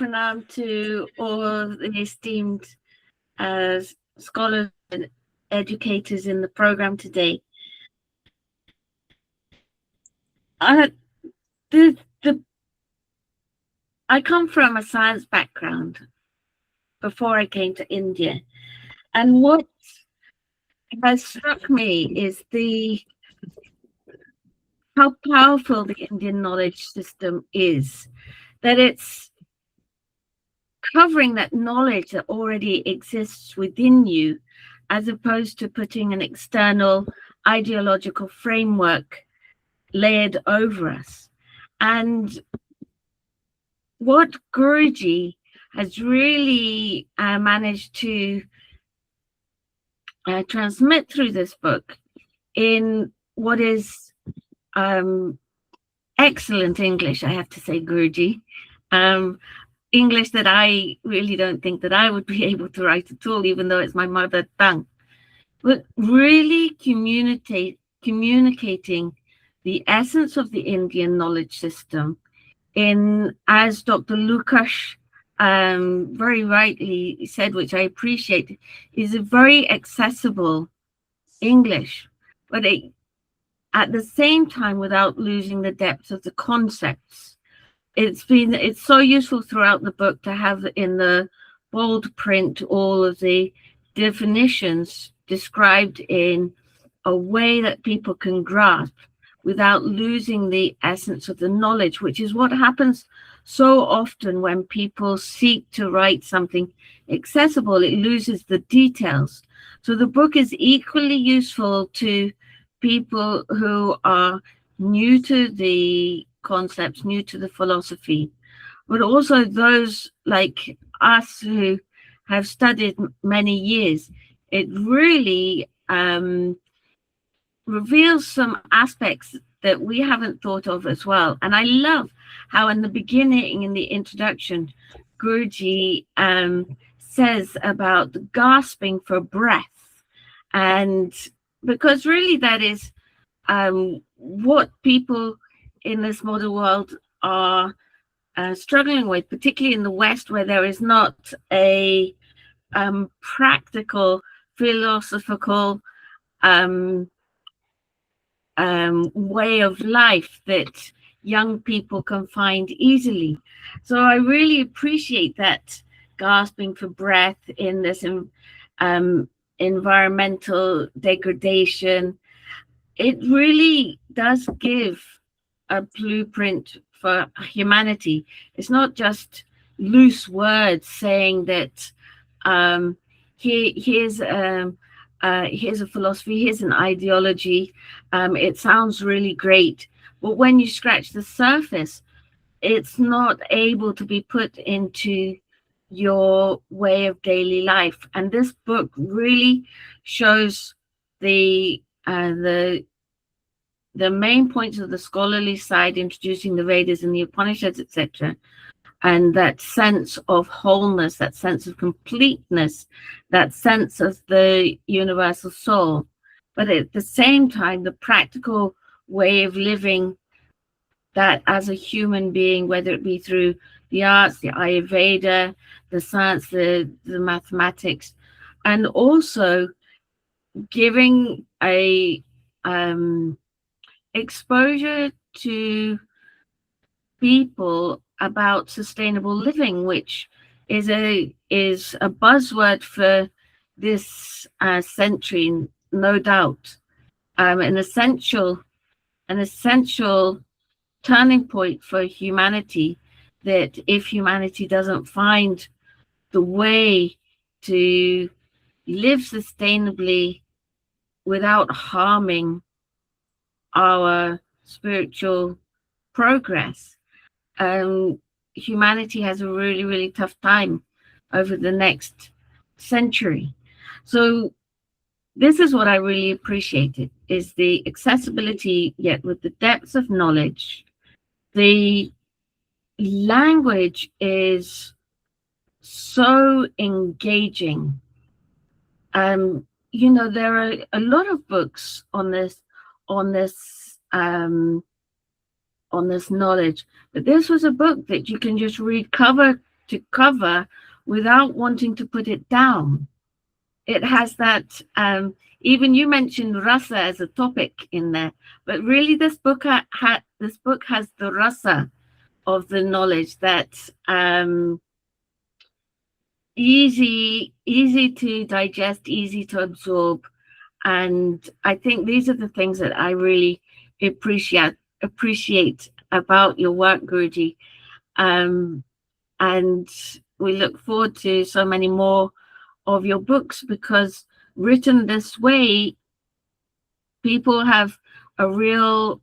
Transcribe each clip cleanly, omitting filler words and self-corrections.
pranam to all the esteemed scholars and educators in the program today. The, the, I come from a science background before I came to India. And what has struck me is how powerful the Indian knowledge system is, that it's covering that knowledge that already exists within you, as opposed to putting an external ideological framework layered over us. And what Guruji has really managed to transmit through this book in what is excellent English, I have to say, Guruji. English that I really don't think that I would be able to write at all, even though it's my mother tongue. But really communicating the essence of the Indian knowledge system in, as Dr. Lukash very rightly said, which I appreciate, is a very accessible English, but at the same time without losing the depth of the concepts. It's so useful throughout the book to have in the bold print all of the definitions described in a way that people can grasp without losing the essence of the knowledge, which is what happens so often when people seek to write something accessible. It loses the details. So the book is equally useful to people who are new to the concepts, new to the philosophy, but also those like us who have studied many years. It really reveals some aspects that we haven't thought of as well. And I love how in the beginning, in the introduction, Guruji says about gasping for breath. And because really that is what people in this modern world are struggling with, particularly in the West, where there is not a practical, philosophical way of life that young people can find easily. So I really appreciate that gasping for breath in this environmental degradation. It really does give a blueprint for humanity. It's not just loose words saying that here's a philosophy, here's an ideology. It sounds really great, but when you scratch the surface, it's not able to be put into your way of daily life. And this book really shows the main points of the scholarly side, introducing the Vedas and the Upanishads, etc., and that sense of wholeness, that sense of completeness, that sense of the universal soul, but at the same time, the practical way of living that as a human being, whether it be through the arts, the Ayurveda, the science, the mathematics, and also giving a exposure to people about sustainable living, which is a buzzword for this century, no doubt. An essential turning point for humanity, that if humanity doesn't find the way to live sustainably without harming our spiritual progress, humanity has a really, really tough time over the next century. So this is what I really appreciated, is the accessibility, yet with the depths of knowledge. The language is so engaging. There are a lot of books on this knowledge, but this was a book that you can just read cover to cover without wanting to put it down. It has that, even you mentioned rasa as a topic in there, but really this book has the rasa of the knowledge that's easy to digest, easy to absorb. And I think these are the things that I really appreciate about your work, Guruji. And we look forward to so many more of your books, because written this way, people have a real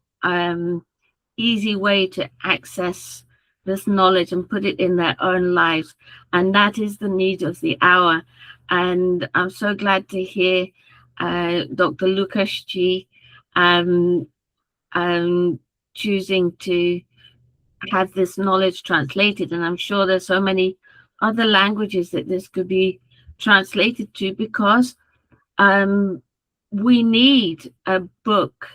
easy way to access this knowledge and put it in their own lives. And that is the need of the hour. And I'm so glad to hear Dr. Lukash ji choosing to have this knowledge translated. And I'm sure there's so many other languages that this could be translated to, because we need a book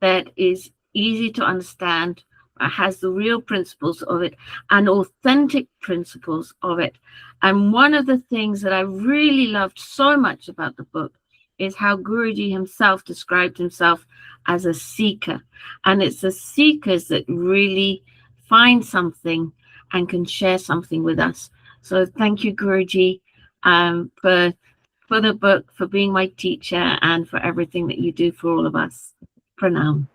that is easy to understand, has the real principles of it and authentic principles of it. And one of the things that I really loved so much about the book is how Guruji himself described himself as a seeker. And it's the seekers that really find something and can share something with us. So thank you, Guruji, for the book, for being my teacher, and for everything that you do for all of us. Pranam.